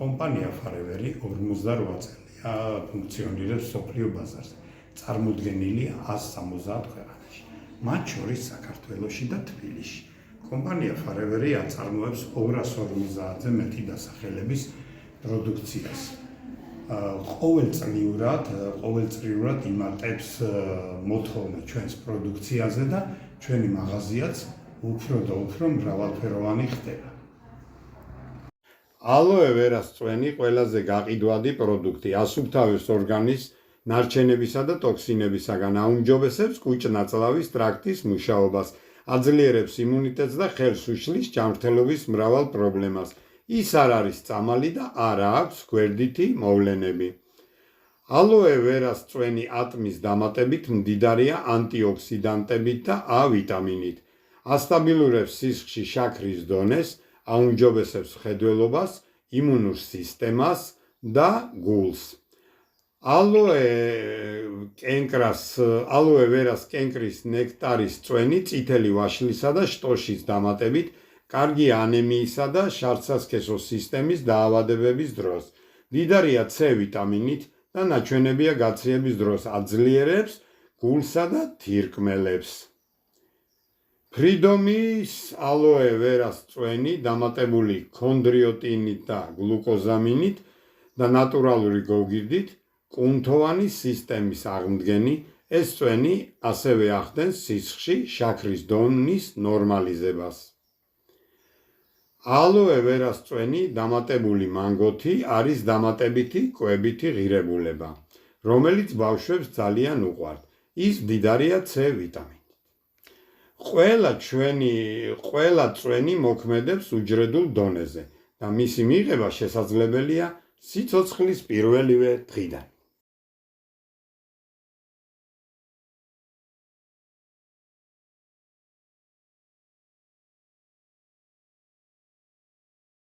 კომპანია Fareveri 48 წელია ფუნქციონირებს მსოფლიო ბაზარზე. წარმოდგენილია 170 ქვეყანაში, მათ შორის საქართველოში და თბილისში. კომპანია Fareveri აწარმოებს 250-ზე მეტი დასახელების პროდუქციას. ყოველწლიურად იმატებს მოთხოვნა ჩვენს პროდუქციაზე და ჩვენი მაღაზიაც უფრო და უფრო მრავალფეროვანი ხდება. ალოე ვერას წვენი ყველაზე გაყიდვადი პროდუქტი, ასუფთავებს ორგანიზმს ნარჩენებისა და ტოქსინებისაგან, აუმჯობესებს კუჭ-ნაწლავის ტრაქტის მუშაობას, აძლიერებს იმუნიტეტს და ხელს უშლის ჯანმრთელობის მრავალ პრობლემას. ის არ არის წამალი და არ აქვს გვერდითი მოვლენები. ალოე ვერას წვენი ატმის დამატებით მდიდარია ანტიოქსიდანტებით და A ვიტამინით. ასტაბილურებს სისხლში შაქრის დონეს, აუმჯობესებს მხედველობას, იმუნურ სისტემას და გულს. ალოე ვერას კენკრის ნექტარის წვენი წითელი ვაშლისა და შტოშის დამატებით კარგია ანემიისა და შარდსასქესო სისტემის დაავადებების დროს. მდიდარია C ვიტამინით და ნაჩვენებია გაცრიების დროს აძლიერებს გულსა და თირკმელებს. ფრიდომის ალოე ვერას წვენი დამატებული ქონდრიოტინით და გლუკოზამინით და ნატურალური გოგირდით კუნთოვანი სისტემის აღმდგენი, ეს წვენი ასევე ახდენს სისხლში შაქრის დონის ნორმალიზებას. ალოე ვერას წვენი დამატებული მანგოთი არის დამატებითი კვებითი ღირებულება, რომელიც ბავშვებს ძალიან უყვართ. ის მდიდარია C ვიტამინით. ყველა წვენი მოქმედებს უჯრედულ დონეზე და მისი მიღება შესაძლებელია სიცოცხლის პირველივე დღიდან.